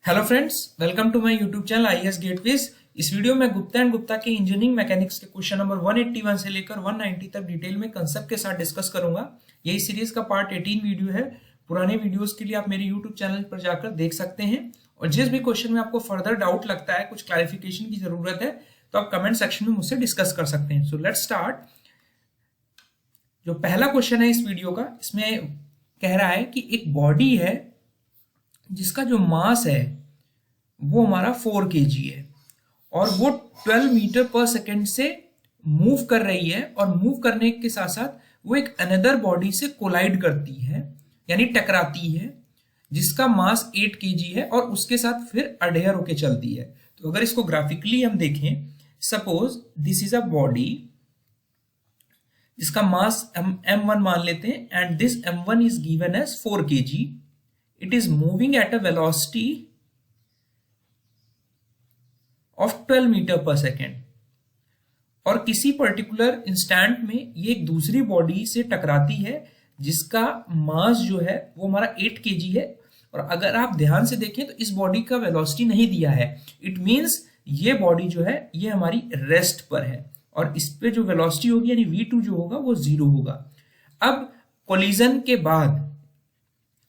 Hello friends, welcome to my YouTube channel IES-GATEWiz। इस video में Gupta and Gupta के engineering mechanics के क्वेश्चन नंबर 181 से लेकर 190 तक डिटेल में कंसेप्ट के साथ डिस्कस करूंगा। यही सीरीज का पार्ट 18 वीडियो है। पुराने वीडियोस के लिए आप मेरे यूट्यूब चैनल पर जाकर देख सकते हैं और जिस भी क्वेश्चन में आपको फर्दर डाउट लगता है, कुछ क्लैरिफिकेशन की जरूरत है, तो आप कमेंट सेक्शन में मुझसे डिस्कस कर सकते हैं। So let's start. जो पहला क्वेश्चन है इस वीडियो का, इसमें कह रहा है कि एक बॉडी है जिसका जो मास है वो हमारा 4 kg है और वो 12 मीटर पर सेकेंड से मूव कर रही है और मूव करने के साथ साथ वो एक अनदर बॉडी से कोलाइड करती है, यानी टकराती है, जिसका मास 8 kg है और उसके साथ फिर अडेयर होके चलती है। तो अगर इसको ग्राफिकली हम देखें, suppose this is a body जिसका मास हम m1 मान लेते हैं and this m1 is given as 4 kg। It is moving at a velocity of 12 metre पर सेकेंड और किसी पर्टिकुलर इंस्टेंट में ये एक दूसरी बॉडी से टकराती है जिसका मास जो है वो हमारा 8 kg है। और अगर आप ध्यान से देखें तो इस बॉडी का वेलोसिटी नहीं दिया है। इट मींस ये बॉडी जो है ये हमारी रेस्ट पर है और इस पे जो वेलोसिटी होगी यानी v2 जो होगा वो 0 होगा। अब कोलिजन के बाद,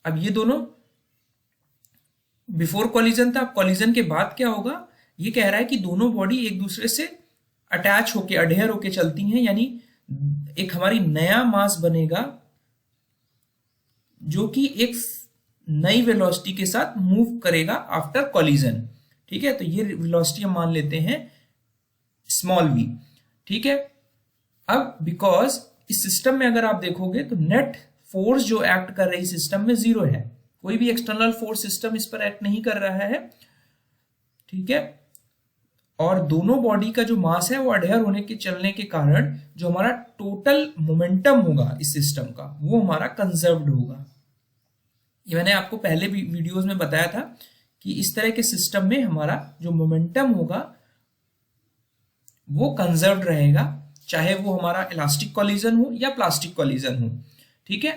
अब ये दोनों बिफोर कॉलिजन था, अब कॉलिजन के बाद क्या होगा, ये कह रहा है कि दोनों बॉडी एक दूसरे से अटैच होके अडेयर होके चलती हैं, यानी एक हमारी नया मास बनेगा जो कि एक नई वेलोसिटी के साथ मूव करेगा आफ्टर कॉलिजन। ठीक है, तो ये वेलोसिटी हम मान लेते हैं स्मॉल v। ठीक है, अब बिकॉज इस सिस्टम में अगर आप देखोगे तो नेट फोर्स जो एक्ट कर रही सिस्टम में 0 है, कोई भी एक्सटर्नल फोर्स सिस्टम इस पर एक्ट नहीं कर रहा है। ठीक है, और दोनों बॉडी का जो मास है वो अडेयर होने के चलने के कारण जो हमारा टोटल मोमेंटम होगा इस सिस्टम का वो हमारा कंजर्व्ड होगा। ये मैंने आपको पहले भी वीडियोस में बताया था कि इस तरह के सिस्टम में हमारा जो मोमेंटम होगा वो कंजर्व्ड रहेगा, चाहे वो हमारा इलास्टिक कॉलिजन हो या प्लास्टिक कॉलिजन हो। ठीक है,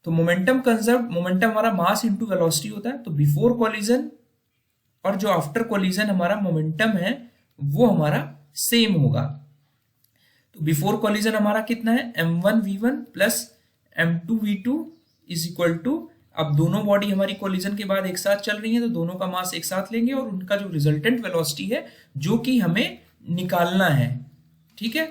तो मोमेंटम कंजर्व, मोमेंटम हमारा मास इनटू वेलोसिटी होता है। तो बिफोर कॉलिजन और जो आफ्टर कॉलिजन हमारा मोमेंटम है वो हमारा सेम होगा। तो बिफोर कॉलिजन हमारा कितना है, m1v1 plus m2v2 is equal to, अब दोनों बॉडी हमारी कॉलिजन के बाद एक साथ चल रही है तो दोनों का मास एक साथ लेंगे और उनका जो रिजल्टेंट वेलोसिटी है जो कि हमें निकालना है। ठीक है,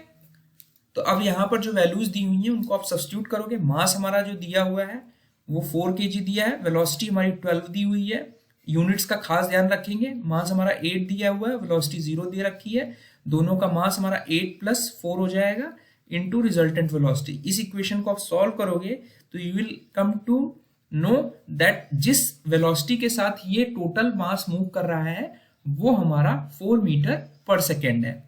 तो अब यहां पर जो वैल्यूज दी हुई हैं उनको आप सब्स्टिट्यूट करोगे। मास हमारा जो दिया हुआ है वो 4 kg दिया है, वेलोसिटी हमारी 12 दी हुई है, यूनिट्स का खास ध्यान रखेंगे। मास हमारा 8 दिया हुआ है, वेलोसिटी 0 दे रखी है, दोनों का मास हमारा 8 + 4 हो जाएगा इनटू रिजल्टेंट वेलोसिटी। इस इक्वेशन को आप सॉल्व करोगे तो you will come to know that जिस वेलोसिटी के साथ ये टोटल मास मूव कर रहा है वो हमारा 4 मीटर पर सेकेंड है।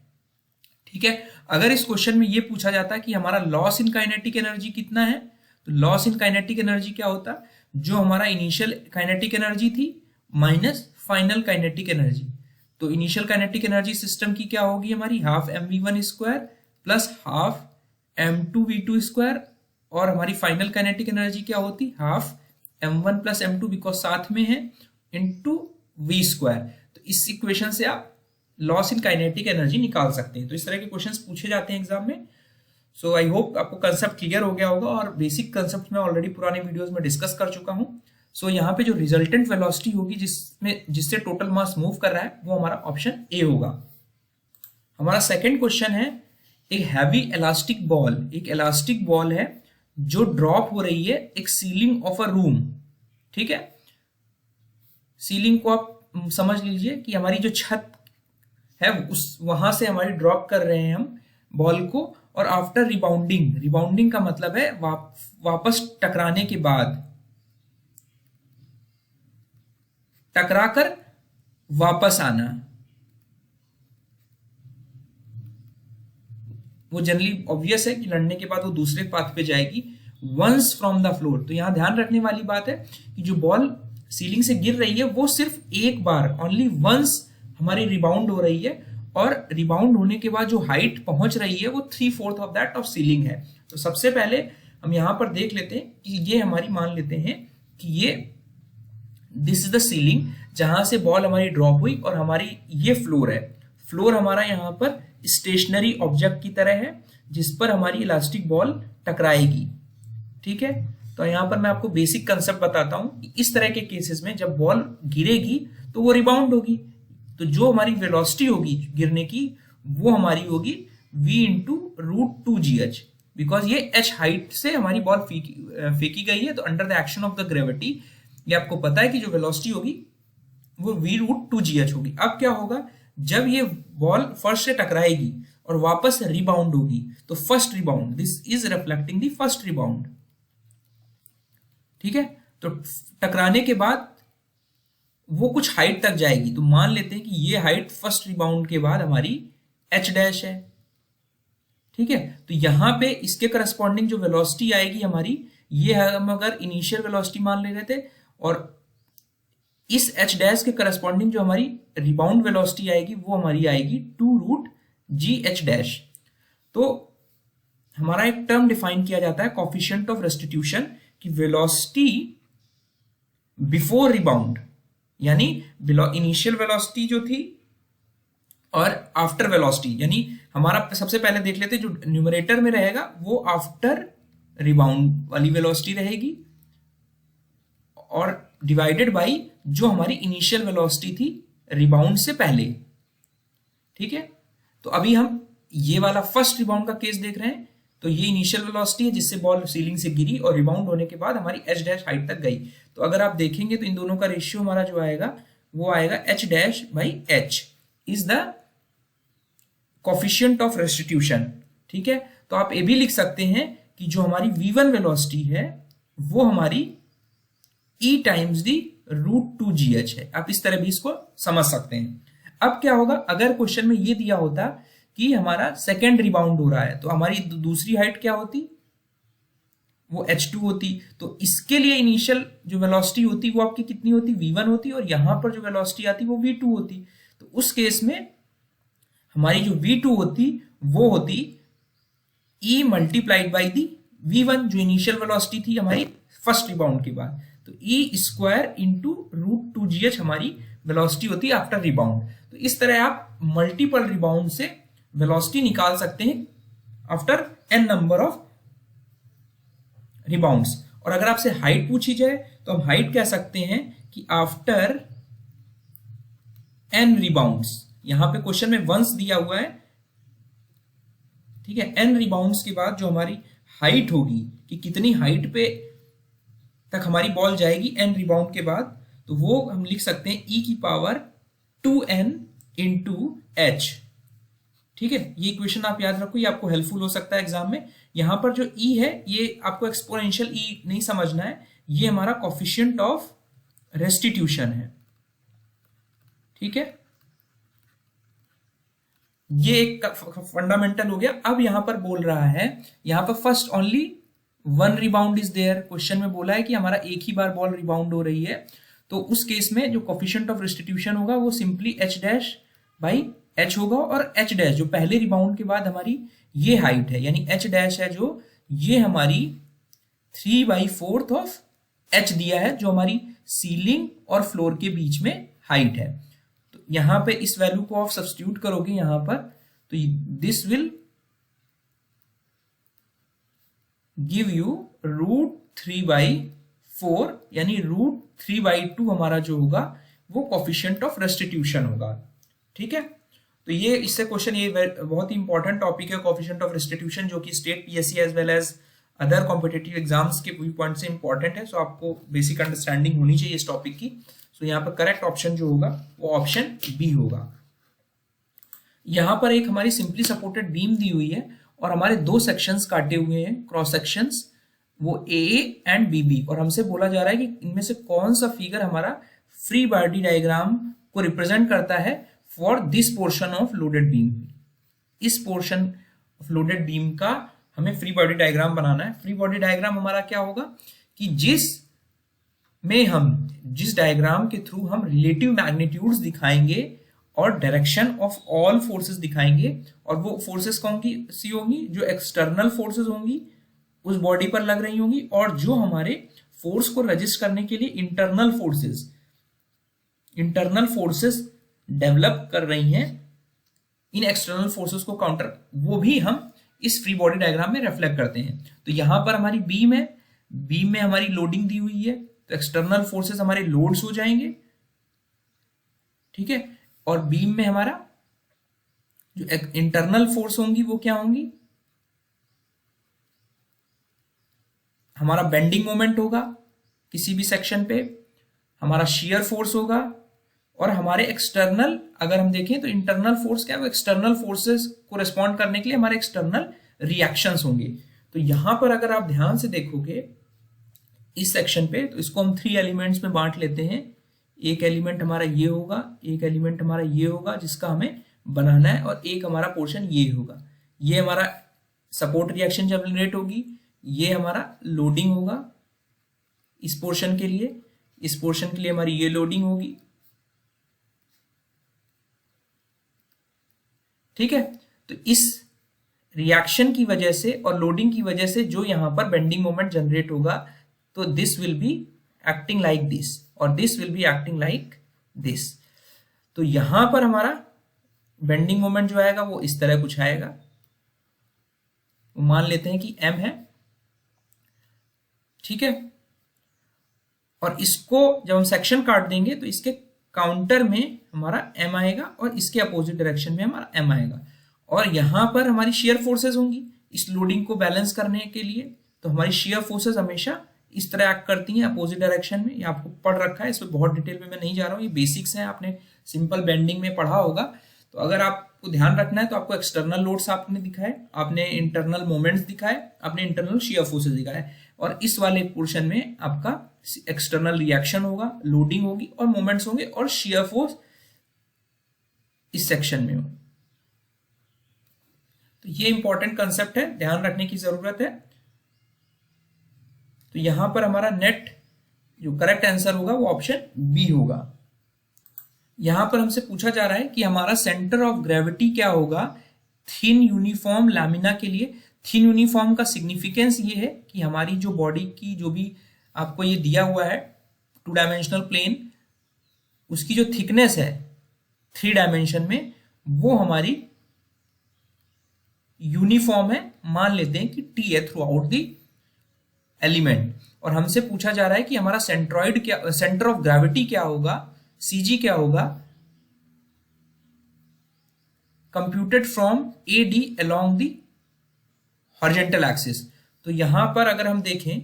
ठीक है, अगर इस क्वेश्चन में ये पूछा जाता है कि हमारा लॉस इन काइनेटिक एनर्जी कितना है, तो लॉस इन काइनेटिक एनर्जी क्या होता, जो हमारा इनिशियल काइनेटिक एनर्जी थी माइनस फाइनल काइनेटिक एनर्जी। तो इनिशियल काइनेटिक एनर्जी सिस्टम की क्या होगी हमारी, half mv1² plus half m2v2² और हमारी फाइनल काइनेटिक एनर्जी क्या होती, half m1 plus m2 because साथ में है इंटू v²। तो इस इक्वेशन से आप लॉस इन काइनेटिक एनर्जी निकाल सकते हैं। तो इस तरह के क्वेश्चंस पूछे जाते हैं एग्जाम में। सो आई होप आपको कंसेप्ट क्लियर हो गया होगा और बेसिक कंसेप्ट मैं ऑलरेडी पुराने वीडियोस में डिस्कस कर चुका हूं। सो यहाँ पे जो रिजल्टेंट वेलोसिटी होगी जिससे टोटल मास मूव कर रहा है वो हमारा ऑप्शन ए होगा। हमारा सेकेंड क्वेश्चन है, एक हैवी इलास्टिक बॉल, एक इलास्टिक बॉल है जो ड्रॉप हो रही है एक सीलिंग ऑफ अ रूम। ठीक है, सीलिंग को आप समझ लीजिए कि हमारी जो छत है उस वहां से हमारी ड्रॉप कर रहे हैं हम बॉल को, और आफ्टर रिबाउंडिंग, रिबाउंडिंग का मतलब है वापस टकराने के बाद, टकराकर वापस आना। वो जनरली ऑब्वियस है कि लड़ने के बाद वो दूसरे पाथ पे जाएगी। वंस फ्रॉम द फ्लोर, तो यहां ध्यान रखने वाली बात है कि जो बॉल सीलिंग से गिर रही है वो सिर्फ एक बार, ओनली वंस हमारी रिबाउंड हो रही है और रिबाउंड होने के बाद जो हाइट पहुंच रही है वो 3/4 ऑफ दैट ऑफ सीलिंग है। तो सबसे पहले हम यहां पर देख लेते हैं कि ये हमारी मान लेते हैं कि ये दिस इज द सीलिंग, जहां से बॉल हमारी ड्रॉप हुई, और हमारी ये फ्लोर है। फ्लोर हमारा यहाँ पर स्टेशनरी ऑब्जेक्ट की तरह है जिस पर हमारी इलास्टिक बॉल टकराएगी। ठीक है, तो यहाँ पर मैं आपको बेसिक कंसेप्ट बताता हूं। इस तरह के केसेस में जब बॉल गिरेगी तो वो रिबाउंड होगी, तो जो हमारी वेलोसिटी होगी गिरने की वो हमारी होगी v इंटू √2gh, बिकॉज ये h हाइट से हमारी बॉल फेंकी गई है, तो under the action of the gravity ये आपको पता है कि जो वेलोसिटी होगी वो v√2gh होगी। अब क्या होगा, जब ये बॉल फर्स्ट से टकराएगी और वापस रिबाउंड होगी, तो first rebound, this is reflecting the first rebound. ठीक है, तो टकराने के बाद वो कुछ हाइट तक जाएगी, तो मान लेते हैं कि ये हाइट फर्स्ट रिबाउंड के बाद हमारी h डैश है। ठीक है, तो यहां पे इसके करस्पॉन्डिंग जो वेलोसिटी आएगी हमारी, ये हम अगर इनिशियल वेलोसिटी मान ले रहे थे, और इस h डैश के करस्पॉन्डिंग जो हमारी रिबाउंड वेलोसिटी आएगी वो हमारी आएगी 2√gh डैश। तो हमारा एक टर्म डिफाइन किया जाता है कोफिशिएंट ऑफ रेस्टिट्यूशन, कि वेलोसिटी बिफोर रिबाउंड, यानी इनिशियल वेलोसिटी जो थी और आफ्टर वेलोसिटी, यानी हमारा सबसे पहले देख लेते जो न्यूमरेटर में रहेगा वो आफ्टर रिबाउंड वाली वेलोसिटी रहेगी, और डिवाइडेड बाई जो हमारी इनिशियल वेलोसिटी थी रिबाउंड से पहले। ठीक है, तो अभी हम ये वाला फर्स्ट रिबाउंड का केस देख रहे हैं, तो ये इनिशियल वेलोसिटी है जिससे बॉल सीलिंग से गिरी और रिबाउंड होने के बाद हमारी h डैश हाइट तक गई। तो अगर आप देखेंगे तो इन दोनों का रेशियो हमारा जो आएगा वो आएगा h dash by h is the coefficient of restitution. ठीक है, तो आप ये भी लिख सकते हैं कि जो हमारी v1 वेलोसिटी है वो हमारी e टाइम्स दी √2gh है। आप इस तरह भी इसको समझ सकते हैं। अब क्या होगा, अगर क्वेश्चन में ये दिया होता कि हमारा सेकेंड रिबाउंड हो रहा है, तो हमारी दूसरी हाइट क्या होती, वो h2 होती। तो इसके लिए इनिशियल जो वेलोसिटी होती वो आपकी कितनी होती, v1 होती, और यहां पर जो वेलोसिटी आती वो v2 होती। तो उस केस में हमारी जो v2 होती वो होती e multiplied by the v1, जो इनिशियल वेलोसिटी थी हमारी फर्स्ट रिबाउंड के बाद। तो e स्क्वायर इंटू √2gh हमारी वेलोसिटी होती आफ्टर रिबाउंड। तो इस तरह आप मल्टीपल रिबाउंड से वेलोसिटी निकाल सकते हैं after n number of rebounds. और अगर आपसे हाइट पूछी जाए तो हम हाइट कह सकते हैं कि आफ्टर n रिबाउंड्स, यहां पे क्वेश्चन में वंस दिया हुआ है। ठीक है, n रिबाउंड्स के बाद जो हमारी हाइट होगी कि कितनी हाइट पे तक हमारी बॉल जाएगी n रिबाउंड के बाद, तो वो हम लिख सकते हैं e की पावर 2n इंटू h। ठीक है, ये इक्वेशन आप याद रखो, ये आपको हेल्पफुल हो सकता है एग्जाम में। यहां पर जो e है ये आपको एक्सपोनेंशियल e नहीं समझना है, ये हमारा कोफिशिएंट ऑफ रेस्टिट्यूशन है। ठीक है, ये एक फंडामेंटल हो गया। अब यहां पर बोल रहा है, यहां पर first only one rebound is there. Question में बोला है कि हमारा एक ही बार बॉल रिबाउंड हो रही है, तो उस केस में जो कोफिशिएंट ऑफ रेस्टिट्यूशन होगा वो simply h dash by h होगा, और h डैश जो पहले रिबाउंड के बाद हमारी ये हाइट है, यानी h डैश है जो ये हमारी 3/4 ऑफ h दिया है, जो हमारी सीलिंग और फ्लोर के बीच में हाइट है। तो यहां पे इस वैल्यू को आप सब्स्टिट्यूट करोगे यहां पर, तो दिस विल गिव यू √3/4, यानी √3/2 हमारा जो होगा वो कोफिशिएंट ऑफ रेस्टिट्यूशन होगा। ठीक है, तो ये इससे क्वेश्चन, ये बहुत ही इंपॉर्टेंट टॉपिक है कोफिशिएंट ऑफ रेस्टिट्यूशन, जो कि state PSC as well as other competitive exams के व्यू पॉइंट से इंपॉर्टेंट है। सो आपको बेसिक अंडरस्टैंडिंग होनी चाहिए इस टॉपिक की। सो यहाँ पर करेक्ट ऑप्शन जो होगा वो ऑप्शन बी होगा। यहां पर एक हमारी सिंपली सपोर्टेड बीम दी हुई है और हमारे दो सेक्शंस काटे हुए हैं, क्रॉस सेक्शंस, वो ए एंड बी, और हमसे बोला जा रहा है कि इनमें से कौन सा फिगर हमारा फ्री बॉडी डायग्राम को रिप्रेजेंट करता है for this portion of loaded beam. इस पोर्शन ऑफ लोडेड बीम का हमें फ्री बॉडी डायग्राम बनाना है। फ्री बॉडी डायग्राम हमारा क्या होगा कि जिस डायग्राम के थ्रू हम रिलेटिव मैग्नीट्यूड्स दिखाएंगे और डायरेक्शन ऑफ ऑल फोर्सेस दिखाएंगे, और वो फोर्सेस कौन सी होंगी, जो एक्सटर्नल फोर्सेस होंगी उस बॉडी पर लग रही होंगी, और जो हमारे फोर्स को रजिस्ट करने के लिए internal forces internal forces develop कर रही हैं इन एक्सटर्नल फोर्सेस को काउंटर, वो भी हम इस फ्री बॉडी डायग्राम में रिफ्लेक्ट करते हैं। तो यहां पर हमारी बीम है, बीम में हमारी लोडिंग दी हुई है, तो एक्सटर्नल फोर्सेस हमारे लोड्स हो जाएंगे, ठीक है। और बीम में हमारा जो इंटरनल फोर्स होंगी वो क्या होंगी, हमारा बेंडिंग मोमेंट होगा किसी भी सेक्शन पे, हमारा शियर फोर्स होगा, और हमारे एक्सटर्नल अगर हम देखें तो इंटरनल फोर्स क्या है, वो एक्सटर्नल फोर्सेस को रिस्पॉन्ड करने के लिए हमारे एक्सटर्नल रिएक्शंस होंगे। तो यहां पर अगर आप ध्यान से देखोगे इस सेक्शन पे, तो इसको हम 3 एलिमेंट्स में बांट लेते हैं। एक एलिमेंट हमारा ये होगा, एक एलिमेंट हमारा ये होगा जिसका हमें बनाना है, और एक हमारा पोर्शन ये होगा। ये हमारा सपोर्ट रिएक्शन जब जनरेट होगी, ये हमारा लोडिंग होगा इस पोर्शन के लिए, इस पोर्शन के लिए हमारी ये लोडिंग होगी, ठीक है। तो इस रिएक्शन की वजह से और लोडिंग की वजह से जो यहां पर बेंडिंग मोमेंट जनरेट होगा, तो this will be acting like this और this will be acting like this. तो यहां पर हमारा बेंडिंग मोमेंट जो आएगा वो इस तरह कुछ आएगा, मान लेते हैं कि m है, ठीक है। और इसको जब हम सेक्शन काट देंगे तो इसके काउंटर में हमारा m आएगा और इसके अपोजिट डायरेक्शन में हमारा m आएगा, और यहां पर हमारी शेयर फोर्सेस होंगी इस लोडिंग को बैलेंस करने के लिए। तो हमारी शेयर फोर्सेस हमेशा इस तरह एक्ट करती हैं अपोजिट डायरेक्शन में। ये आपको पढ़ रखा है, इसमें बहुत डिटेल में मैं नहीं जा रहा हूँ, ये बेसिक्स हैं, आपने सिंपल बेंडिंग में पढ़ा होगा। तो अगर आपको ध्यान रखना है तो आपको एक्सटर्नल लोड्स आपने दिखाए, आपने इंटरनल मोमेंट्स दिखाए, आपने इंटरनल शेयर फोर्सेस दिखाए, और इस वाले पोर्शन में आपका एक्सटर्नल रिएक्शन होगा, लोडिंग होगी और मोमेंट्स होंगे, और शेयर फोर्स इस सेक्शन में हो। तो ये इंपॉर्टेंट कंसेप्ट है, ध्यान रखने की जरूरत है। तो यहां पर हमारा नेट जो करेक्ट आंसर होगा वो ऑप्शन बी होगा। यहां पर हमसे पूछा जा रहा है कि हमारा सेंटर ऑफ ग्रेविटी क्या होगा थिन यूनिफॉर्म लैमिना के लिए। थिन यूनिफॉर्म का सिग्निफिकेंस ये है कि हमारी जो बॉडी की जो भी आपको ये दिया हुआ है 2 डायमेंशनल प्लेन, उसकी जो थिकनेस है 3 डायमेंशन में वो हमारी यूनिफॉर्म है, मान लेते हैं कि टी है थ्रू आउट द एलिमेंट। और हमसे पूछा जा रहा है कि हमारा सेंट्रॉइड क्या, सेंटर ऑफ ग्रेविटी क्या होगा, सीजी क्या होगा, computed from A D along the horizontal axis. तो यहां पर अगर हम देखें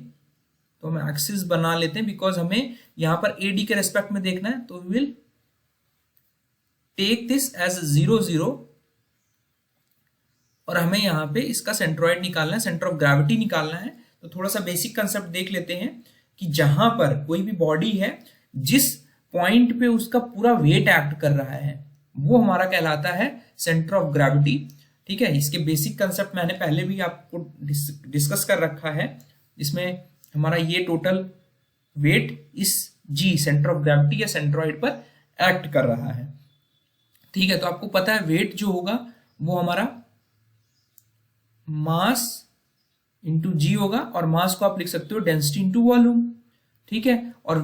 तो हम एक्सिस बना लेते हैं, बिकॉज हमें यहां पर ए डी के रेस्पेक्ट में देखना है। तो we will take this as 0 0, और हमें यहां पे इसका सेंट्रॉइड निकालना है, सेंटर ऑफ ग्रेविटी निकालना है। तो थोड़ा सा बेसिक कंसेप्ट देख लेते हैं कि जहां पर कोई भी बॉडी है, जिस पॉइंट पे उसका पूरा वेट एक्ट कर रहा है, वो हमारा कहलाता है सेंटर ऑफ ग्रेविटी, ठीक है। इसके बेसिक कंसेप्ट मैंने पहले भी आपको डिस्कस कर रखा है, जिसमें हमारा ये टोटल वेट इस जी सेंटर ऑफ ग्रेविटी या सेंट्रॉइड पर एक्ट कर रहा है, ठीक है। तो आपको पता है वेट जो होगा वो हमारा मास इंटू जी होगा, और मास को आप लिख सकते हो डेंसिटी इंटू वॉल्यूम, ठीक है। और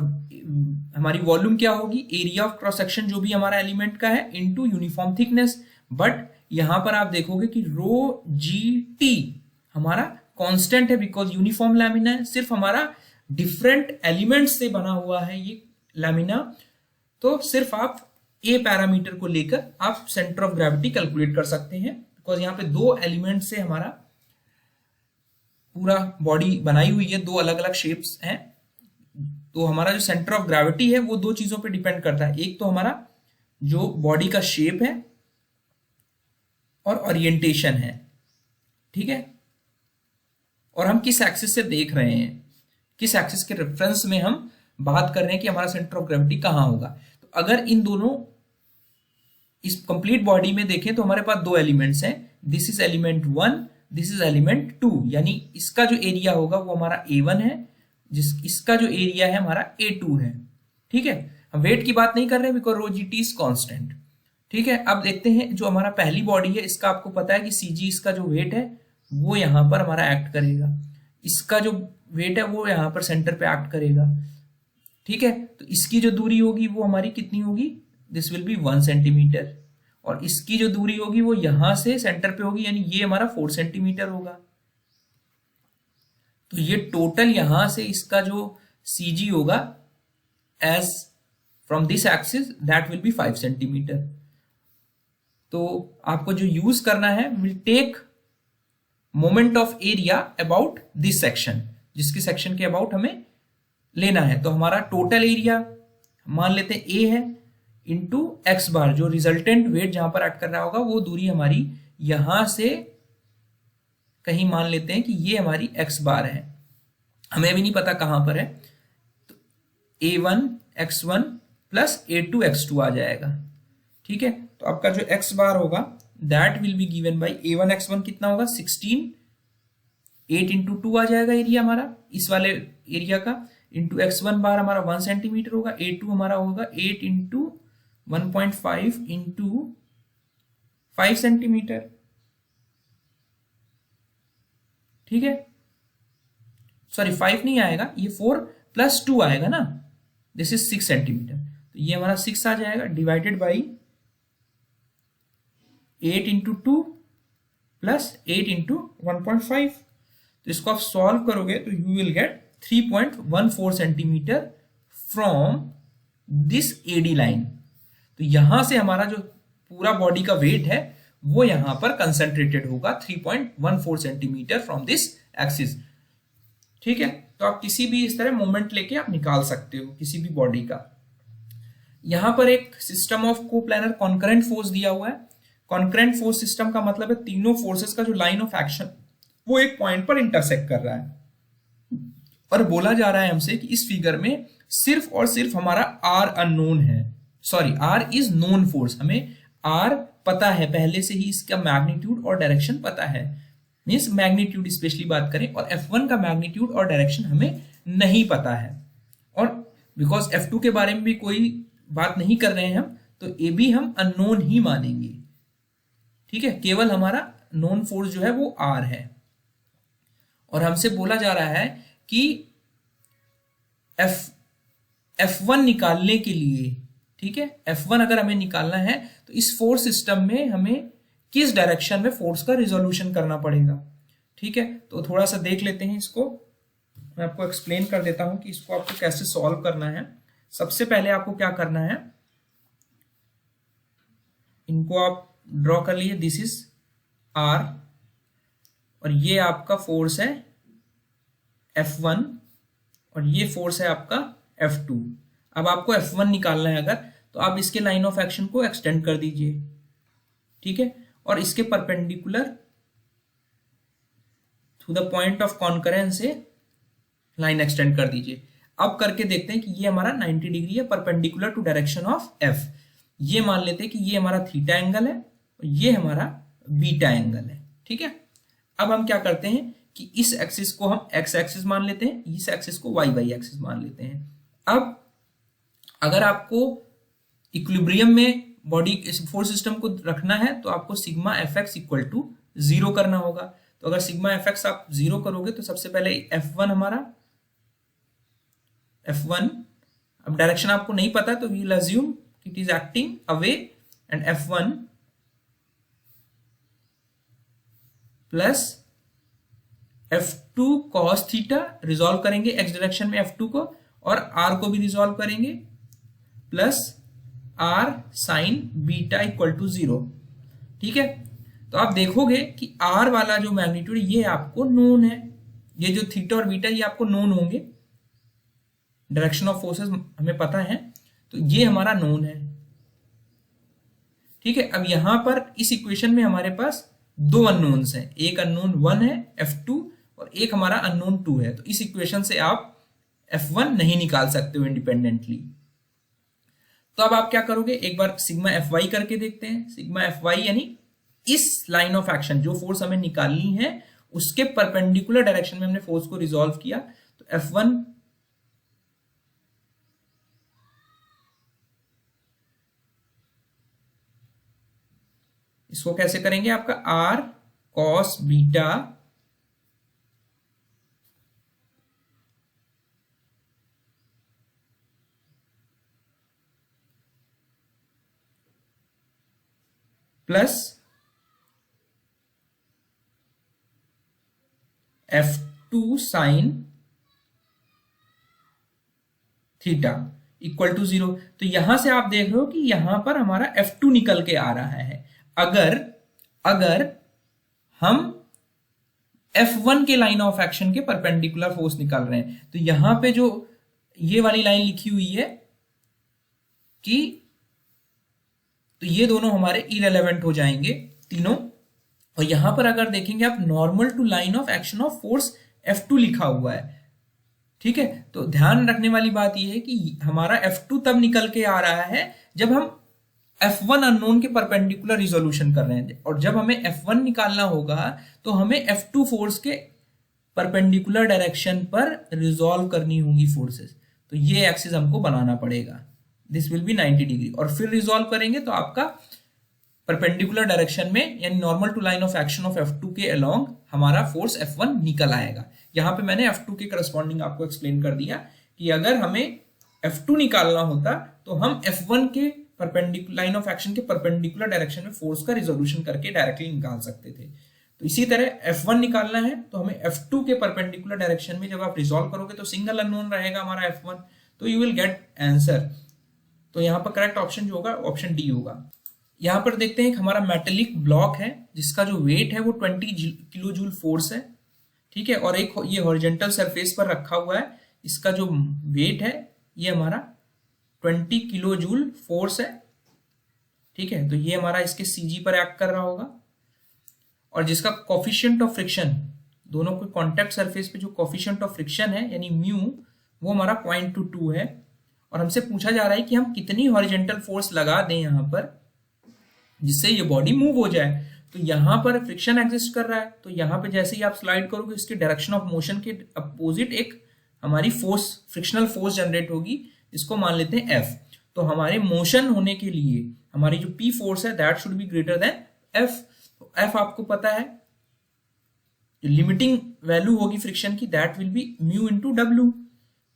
हमारी वॉल्यूम क्या होगी, एरिया ऑफ क्रॉस सेक्शन जो भी हमारा एलिमेंट का है इंटू यूनिफॉर्म थिकनेस। बट यहां पर आप देखोगे कि रो जी टी हमारा कांस्टेंट है, बिकॉज यूनिफॉर्म लैमिना है, सिर्फ हमारा डिफरेंट एलिमेंट्स से बना हुआ है ये लैमिना। तो सिर्फ आप ए पैरामीटर को लेकर आप सेंटर ऑफ ग्रेविटी कैलकुलेट कर सकते हैं, बिकॉज यहाँ पे 2 एलिमेंट से हमारा पूरा बॉडी बनाई हुई है, 2 अलग अलग शेप्स हैं। तो हमारा जो सेंटर ऑफ ग्रेविटी है वो 2 चीजों पे डिपेंड करता है, एक तो हमारा जो बॉडी का शेप है और ओरिएंटेशन है, ठीक है। और हम किस एक्सिस से देख रहे हैं, किस एक्सिस के रेफरेंस में हम बात कर रहे हैं कि हमारा सेंटर ऑफ ग्रेविटी कहां होगा। तो अगर इन दोनों इस कंप्लीट बॉडी में देखें तो हमारे पास 2 एलिमेंट्स हैं, this is element 1, this is element 2, यानी इसका जो एरिया होगा वो हमारा A1 है, इसका जो एरिया है हमारा A2 है, ठीक है। हम वेट की बात नहीं कर रहे हैं because rho G T is constant, ठीक है। अब देखते हैं जो हमारा पहली बॉडी है, इसका आपको पता है कि सीजी इसका जो वेट है वो यहां पर हमारा एक्ट करेगा, इसका जो वेट है वो यहां पर सेंटर पे एक्ट करेगा। ठीक है, तो इसकी जो दूरी होगी वो हमारी कितनी होगी, दिस विल बी 1 सेंटीमीटर, और इसकी जो दूरी होगी वो यहां से सेंटर पे होगी, यानी ये हमारा 4 सेंटीमीटर होगा। तो ये टोटल यहां से इसका जो CG होगा as from this axis that will be 5 centimetre. तो आपको जो यूज करना है, will take moment of area about this section, जिसके सेक्शन के अबाउट हमें लेना है। तो हमारा टोटल एरिया मान लेते हैं A है इंटू एक्स बार, जो रिजल्टेंट वेट जहां पर ऐड कर रहा होगा वो दूरी हमारी यहां से कहीं मान लेते हैं कि ये हमारी एक्स बार है, हमें भी नहीं पता कहां पर है, तो A1 x1 plus A2 x2 आ जाएगा। ठीक है, तो आपका जो एक्स बार होगा that will be given by A1 x1 कितना होगा 16, 8 इंटू 2 आ जाएगा एरिया हमारा इस वाले एरिया का, इंटू x1 बार हमारा 1 सेंटीमीटर होगा, A2 हमारा होगा 8 इंटू 1.5 इंटू 5 सेंटीमीटर। ठीक है, सॉरी 5 नहीं आएगा, ये 4 प्लस 2 आएगा ना, दिस इज 6 सेंटीमीटर, तो ये हमारा 6 आ जाएगा divided by 8 into 2 plus 8 into 1.5। तो इसको आप सॉल्व करोगे तो you will gate 3.14 centimetre from this AD line. तो यहां से हमारा जो पूरा बॉडी का वेट है वो यहां पर कंसंट्रेटेड होगा 3.14 सेंटीमीटर फ्रॉम दिस एक्सिस। ठीक है, तो आप किसी भी इस तरह मोमेंट लेके आप निकाल सकते हो किसी भी बॉडी का। यहां पर एक system of coplanar concurrent force दिया हुआ है। कॉन्करेंट फोर्स सिस्टम का मतलब है तीनों फोर्सेस का जो लाइन ऑफ एक्शन वो एक पॉइंट पर इंटरसेक्ट कर रहा है, और बोला जा रहा है हमसे कि इस फिगर में सिर्फ और सिर्फ हमारा R अननोन है, sorry R is known force, हमें R पता है पहले से ही, इसका मैग्नीट्यूड और डायरेक्शन पता है, मींस मैग्नीट्यूड स्पेशली बात करें, और F1 का मैग्नीट्यूड और डायरेक्शन हमें नहीं पता है, और बिकॉज F2 के बारे में भी कोई बात नहीं कर रहे हैं हम, तो ए भी हम अननोन ही मानेंगे। ठीक है, केवल हमारा नोन फोर्स जो है वो R है, और हमसे बोला जा रहा है कि F1 निकालने के लिए, ठीक है, F1 अगर हमें निकालना है तो इस फोर्स सिस्टम में हमें किस डायरेक्शन में फोर्स का रिजोल्यूशन करना पड़ेगा। ठीक है, तो थोड़ा सा देख लेते हैं इसको, मैं आपको एक्सप्लेन कर देता हूं कि इसको आपको कैसे सॉल्व करना है। सबसे पहले आपको क्या करना है, इनको आप ड्रॉ कर लिए, दिस इज R और ये आपका फोर्स है F1 और ये फोर्स है आपका F2। अब आपको F1 निकालना है अगर, तो आप इसके लाइन ऑफ एक्शन को एक्सटेंड कर दीजिए। ठीक है, और इसके perpendicular to the point of concurrence से लाइन एक्सटेंड कर दीजिए। अब करके देखते हैं कि ये हमारा 90 डिग्री है perpendicular to direction of F। ये मान लेते हैं कि ये हमारा थीटा एंगल है और ये हमारा बीटा एंगल है। ठीक है, अब हम क्या करते हैं कि इस एक्सिस को हम x एक्सिस मान लेते हैं, इस एक्सिस को y एक्सिस मान लेते हैं। अब अगर आपको इक्विलिब्रियम में बॉडी फोर्स सिस्टम को रखना है तो आपको सिग्मा fx इक्वल टू 0 करना होगा। तो अगर सिग्मा fx आप 0 करोगे तो सबसे पहले F1 हमारा F1, अब डायरेक्शन आपको नहीं पता तो we will assume it is acting away, and F1 plus F2 cos theta, resolve करेंगे x डायरेक्शन में F2 को, और R को भी रिजॉल्व करेंगे, plus R sine beta equal to 0। ठीक है, तो आप देखोगे कि R वाला जो मैग्नीट्यूड ये आपको नोन है, ये जो थीटा और बीटा ये आपको नोन होंगे, डायरेक्शन ऑफ फोर्सेस हमें पता है, तो ये हमारा नोन है। ठीक है, अब यहां पर इस इक्वेशन में हमारे पास दो अननोन्स हैं, एक अननोन 1 है F2 और एक हमारा अननोन 2 है। तो इस इक्वेशन से आप F1 नहीं निकाल सकते हो इंडिपेंडेंटली। तो अब आप क्या करोगे, एक बार सिग्मा Fy करके देखते हैं। सिग्मा Fy यानी इस लाइन ऑफ एक्शन जो फोर्स हमें निकालनी है उसके परपेंडिकुलर डायरेक्शन में हमने फोर्स को रिजॉल्व किया, तो F1 इसको कैसे करेंगे, आपका R cos beta plus F2 sine theta equal to 0। तो यहां से आप देख रहे हो कि यहां पर हमारा F2 निकल के आ रहा है। अगर हम F1 के लाइन ऑफ एक्शन के परपेंडिकुलर फोर्स निकाल रहे हैं, तो यहां पे जो ये वाली लाइन लिखी हुई है कि तो ये दोनों हमारे इरेलेवेंट हो जाएंगे तीनों। और यहां पर अगर देखेंगे आप, normal to line of action of force F2 लिखा हुआ है। ठीक है, तो ध्यान रखने वाली बात यह है कि हमारा F2 तब निकल के आ रहा है जब हम F1 अननोन के परपेंडिकुलर रिजोल्यूशन कर रहे हैं, और जब हमें F1 निकालना होगा तो हमें F2 फोर्स के परपेंडिकुलर डायरेक्शन पर रिजोल्व करनी होंगी फोर्सेस। तो ये एक्सिस हमको बनाना पड़ेगा, दिस विल बी 90 डिग्री, और फिर रिजोल्व करेंगे तो आपका परपेंडिकुलर डायरेक्शन में यानी normal to line of action of F2 के अलोंग हमारा फोर्स F1 निकल आएगा। यहां पे मैंने F2 के करस्पॉन्डिंग आपको एक्सप्लेन कर दिया कि अगर हमें F2 निकालना होता तो हम F1 के परपेंडिकुलर लाइन ऑफ एक्शन के परपेंडिकुलर डायरेक्शन में फोर्स का रिजोल्यूशन करके डायरेक्टली निकाल सकते थे। तो इसी तरह F1 निकालना है तो हमें F2 के परपेंडिकुलर डायरेक्शन में जब आप रिजोल्व करोगे तो सिंगल अननोन रहेगा हमारा F1, तो यू विल गेट आंसर। तो यहाँ पर करेक्ट ऑप्शन जो होगा ऑप्शन डी होगा। यहाँ पर देखते हैं कि हमारा मेटेलिक ब्लॉक है जिसका जो वेट है वो 20 किलो जूल फोर्स है। ठीक है, और एक ये हॉरिजॉन्टल सरफेस पर रखा हुआ है, इसका जो वेट है ये हमारा 20 किलो जूल फोर्स है। ठीक है, तो ये हमारा इसके सीजी पर एक्ट कर रहा होगा, और जिसका कोफिशिएंट ऑफ फ्रिक्शन, दोनों के कॉन्टैक्ट सरफेस पे जो कोफिशिएंट ऑफ फ्रिक्शन है यानी म्यू, वो हमारा 0.22 है। और हमसे पूछा जा रहा है कि हम कितनी हॉरिजॉन्टल फोर्स लगा दें यहाँ पर जिससे ये बॉडी मूव हो जाए। तो यहाँ पर फ्रिक्शन एग्जिस्ट कर रहा है, तो यहाँ पे जैसे ही आप स्लाइड करोगे इसके डायरेक्शन ऑफ मोशन के अपोजिट एक हमारी फोर्स, फ्रिक्शनल फोर्स जनरेट होगी, इसको मान लेते हैं F। तो हमारे मोशन होने के लिए हमारी जो P फोर्स है that should be greater than F। तो F आपको पता है, लिमिटिंग वैल्यू होगी फ्रिक्शन की, that will B mu into W।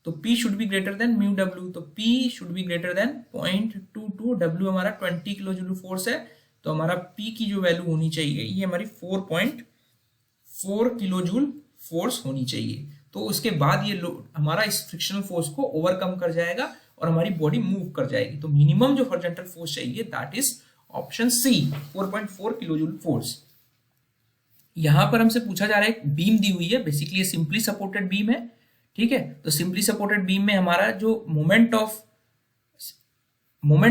तो P should be greater than mu W, तो P should be greater than 0.22। W हमारा 20 किलो जूल फोर्स है, तो हमारा P की जो वैल्यू होनी चाहिए ये हमारी 4.4 किलो जूल फोर्स होनी चाहिए। तो उसके बाद ये हमारा इस फ्रिक्शनल फोर्स को ओवरकम कर जाएगा और हमारी बॉडी मूव कर जाएगी। तो मिनिमम जो हॉरिजॉन्टल फोर्स चाहिए that is option C, 4.4 kilo joule force. यहां पर हमसे पूछा जा रहा है, बीम दी हुई है, बेसिकली ये सिंपली सपोर्टेड बीम है। ठीक है, तो सिंपली सपोर्टेड बीम में हमारा जो मोमेंट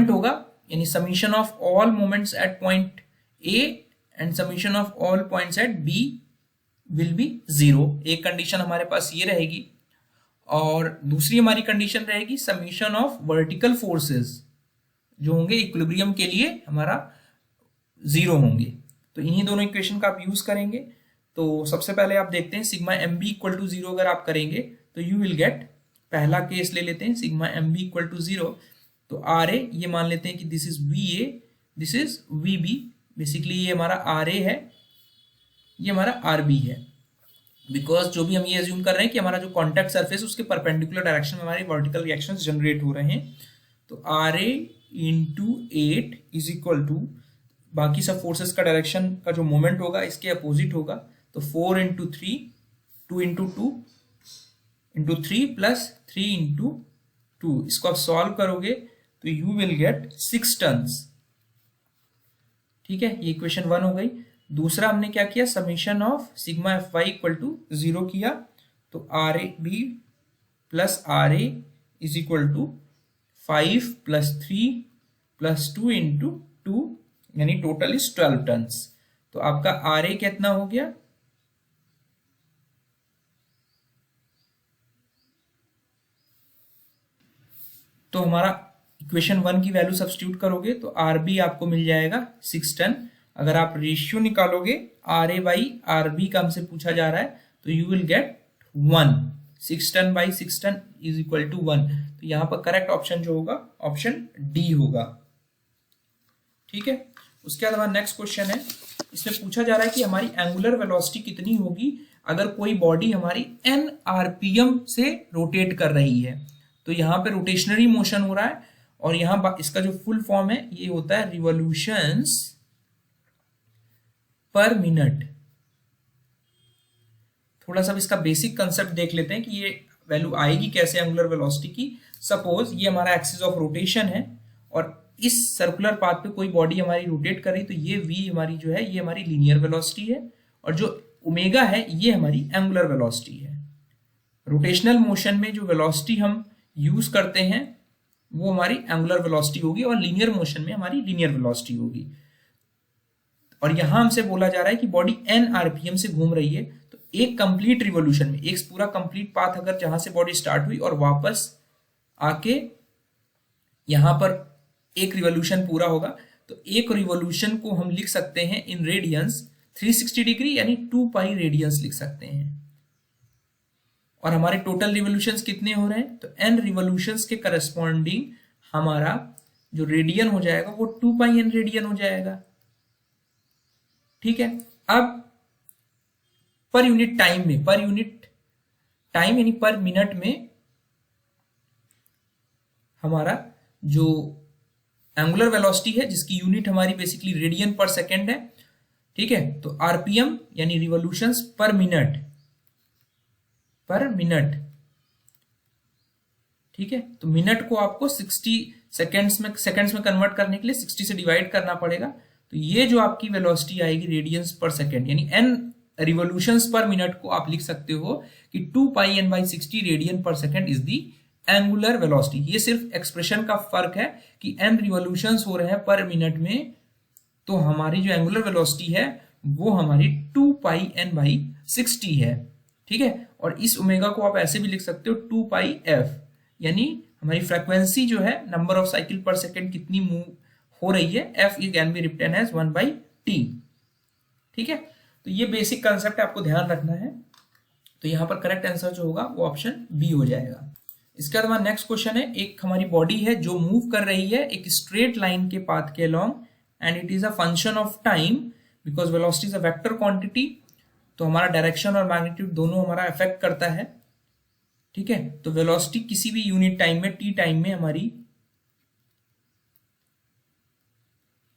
होगा यानी summation of all moments at point A and summation of all points at B will be 0। एक कंडीशन हमारे पास ये रहेगी, और दूसरी हमारी कंडीशन रहेगी समीशन ऑफ वर्टिकल फोर्सेस जो होंगे इक्विलिब्रियम के लिए हमारा 0 होंगे। तो इन्हीं दोनों इक्वेशन का आप यूज करेंगे। तो सबसे पहले आप देखते हैं sigma M B equal to 0 अगर आप करेंगे तो यू विल गेट, पहला केस ले लेते हैं sigma M B equal to 0। तो आर ए ये मान लेते हैं कि this is V A, this is V B, basically ये हमारा आर ए है, ये हमारा आर बी है। बिकॉज जो भी हम ये एज्यूम कर रहे हैं कि हमारा जो कॉन्टैक्ट सरफेस उसके परपेंडिकुलर डायरेक्शन में हमारे वर्टिकल रिएक्शंस जनरेट हो रहे हैं। तो R A into 8 is equal to बाकी सब फोर्सेस का डायरेक्शन का जो मोमेंट होगा इसके अपोजिट होगा। तो 4 into 3, 2 into 2 into 3 plus 3 into 2, इसको आप सॉल्व करोगे तो यू विल गेट 6 टन्स। ठीक है, ये इक्वेशन 1 हो गई। दूसरा हमने क्या किया, summation of sigma F Y equal to 0 किया। तो R A B plus R A is equal to 5 plus 3 plus 2 into 2 यानी टोटल इज 12 टन्स। तो आपका आर ए कितना हो गया, तो हमारा इक्वेशन 1 की वैल्यू सब्स्टिट्यूट करोगे तो आर बी आपको मिल जाएगा 6 टन। अगर आप रेशियो निकालोगे R A by R B का हमसे पूछा जा रहा है तो you will get 1, 6 ton by 6 ton is equal to 1। तो यहां पर करेक्ट ऑप्शन जो होगा ऑप्शन डी होगा। ठीक है, उसके अलावा नेक्स्ट क्वेश्चन है, इसमें पूछा जा रहा है कि हमारी एंगुलर वेलोसिटी कितनी होगी अगर कोई बॉडी हमारी n आरपीएम से रोटेट कर रही है। तो यहाँ पे रोटेशनरी मोशन हो रहा है, और यहाँ इसका जो फुल फॉर्म है ये होता है रिवॉल्यूशंस पर मिनट। थोड़ा सा इसका बेसिक कंसेप्ट देख लेते हैं कि ये वैल्यू आएगी कैसे एंगुलर वेलोसिटी की। सपोज ये हमारा एक्सिस ऑफ रोटेशन है और इस सर्कुलर पाथ पे कोई बॉडी हमारी रोटेट कर रही, तो ये v हमारी जो है ये हमारी लीनियर वेलोसिटी है, और जो ओमेगा है ये हमारी एंगुलर वेलोसिटी है। रोटेशनल मोशन में जो वेलोसिटी हम यूज करते हैं वो हमारी एंगुलर वेलोसिटी होगी, और लीनियर मोशन में हमारी लीनियर वेलोसिटी होगी। और यहां हमसे बोला जा रहा है कि बॉडी n आरपीएम से घूम रही है, तो एक कंप्लीट रिवोल्यूशन में, एक पूरा कंप्लीट पाथ अगर जहां से बॉडी स्टार्ट हुई और वापस आके यहां पर एक रिवोल्यूशन पूरा होगा, तो एक रिवोल्यूशन को हम लिख सकते हैं इन रेडियंस 360 डिग्री, यानी 2 पाई रेडियंस लिख सकते हैं। और हमारे टोटल रिवोल्यूशंस कितने हो रहे हैं, तो n रिवोल्यूशंस के करस्पॉन्डिंग हमारा जो रेडियन हो जाएगा वो 2 पाई n रेडियन हो जाएगा। ठीक है, अब पर यूनिट टाइम में, पर यूनिट टाइम यानी पर मिनट में हमारा जो एंगुलर वेलोसिटी है जिसकी यूनिट हमारी बेसिकली रेडियन पर सेकेंड है। ठीक है, तो आरपीएम यानी रिवोल्यूशंस पर मिनट, पर मिनट। ठीक है, तो मिनट को आपको 60 सेकेंड्स में कन्वर्ट करने के लिए 60 से डिवाइड करना पड़ेगा। तो ये जो आपकी वेलोसिटी आएगी रेडियंस पर सेकेंड यानी n रिवोल्यूशंस पर मिनट को आप लिख सकते हो कि 2 पाई n बाई 60 रेडियन पर second is the angular velocity. ये सिर्फ एक्सप्रेशन का फर्क है कि n रिवोल्यूशंस हो रहे हैं पर मिनट में, तो हमारी जो एंगुलर वेलोसिटी है वो हमारी 2 पाई n बाई 60 है। ठीक है, और इस ओमेगा को आप ऐसे भी लिख सकते हो 2 पाई f, यानी हमारी फ्रीक्वेंसी जो है नंबर ऑफ साइकिल पर सेकेंड कितनी मूव हो रही है, f can be written as 1 by t। ठीक है, तो ये बेसिक कंसेप्ट आपको ध्यान रखना है। तो यहां पर करेक्ट आंसर जो होगा वो ऑप्शन बी हो जाएगा। इसके बाद हमारा नेक्स्ट क्वेश्चन है, एक हमारी बॉडी है जो मूव कर रही है एक स्ट्रेट लाइन के पाथ के along, and it is a function of time because velocity is a vector quantity. तो हमारा डायरेक्शन और मैग्नीट्यूड दोनों हमारा अफेक्ट करता है। ठीक है, तो वेलोसिटी किसी भी यूनिट टाइम में टी टाइम में हमारी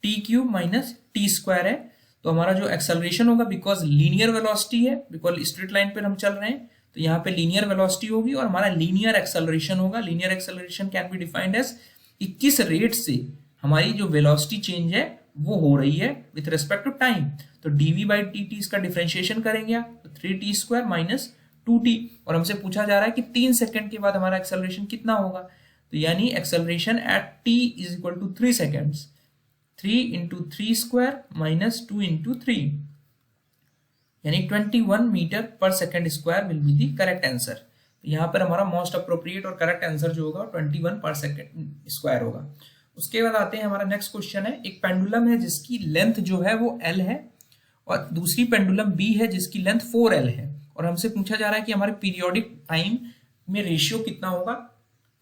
T cube minus T square है। तो हमारा जो एक्सेलरेशन होगा, बिकॉज लीनियर वेलोसिटी है, बिकॉज स्ट्रेट लाइन पर हम चल रहे हैं, तो यहाँ पे लीनियर वेलोसिटी होगी और हमारा लीनियर एक्सेलरेशन होगा। Linear acceleration can be defined as कि किस रेट से हमारी जो वेलोसिटी चेंज है वो हो रही है विथ रिस्पेक्ट टू टाइम। तो dv बाई dt इसका डिफरेंशिएशन करेंगे आप, तो 3t स्क्वायर माइनस 2t, और हमसे पूछा जा रहा है कि 3 सेकंड के बाद हमारा एक्सेलरेशन कितना होगा, तो यानी acceleration at t is equal to 3 seconds, 3 into 3 square minus 2 into 3, यानी 21 मीटर पर second square will be the correct answer. तो यहाँ पर हमारा मोस्ट अप्रोप्रिएट और करेक्ट आंसर जो होगा 21 पर सेकेंड स्क्वायर होगा। उसके बाद आते हैं, हमारा नेक्स्ट क्वेश्चन है, एक पेंडुलम है जिसकी लेंथ जो है वो L है और दूसरी पेंडुलम B है जिसकी लेंथ 4L है, और हमसे पूछा जा रहा है कि हमारे पीरियोडिक टाइम में रेशियो कितना होगा।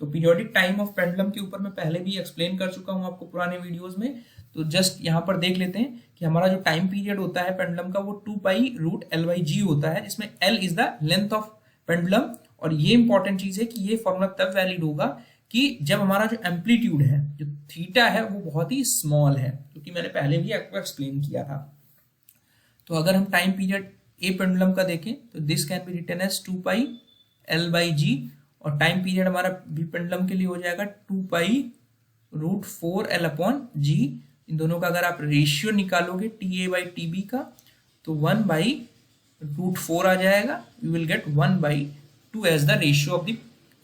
तो पीरियोडिक टाइम ऑफ पेंडुलम के ऊपर मैं पहले भी एक्सप्लेन कर चुका हूं आपको पुराने वीडियोस में, तो जस्ट यहाँ पर देख लेते हैं कि हमारा जो टाइम पीरियड होता है पेंडुलम का वो 2 pi root L by G होता है, जिसमें L is the length of pendulum. और ये इंपॉर्टेंट चीज है कि ये फॉर्मूला तब वैलिड होगा कि जब हमारा जो एम्पलीट्यूड है, जो थीटा है, वो बहुत ही स्मॉल है, क्योंकि मैंने पहले भी आपको एक्सप्लेन किया था। तो अगर हम टाइम पीरियड ए पेंडुलम का देखें तो this can be written as 2 pi L by G, और टाइम पीरियड हमारा बी पेंडुलम के लिए हो जाएगा 2 pi root 4L upon G। इन दोनों का अगर आप रेशियो निकालोगे TA बाई TB का, तो 1 बाई रूट 4 आ जाएगा। We will get 1 by 2 as the ratio of the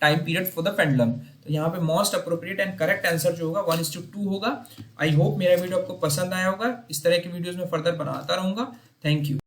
time period for the pendulum. तो यहाँ पे most appropriate and correct answer जो होगा 1:2 होगा। आई होप मेरा वीडियो आपको पसंद आया होगा। इस तरह के वीडियोस में फर्दर बनाता रहूंगा। Thank you.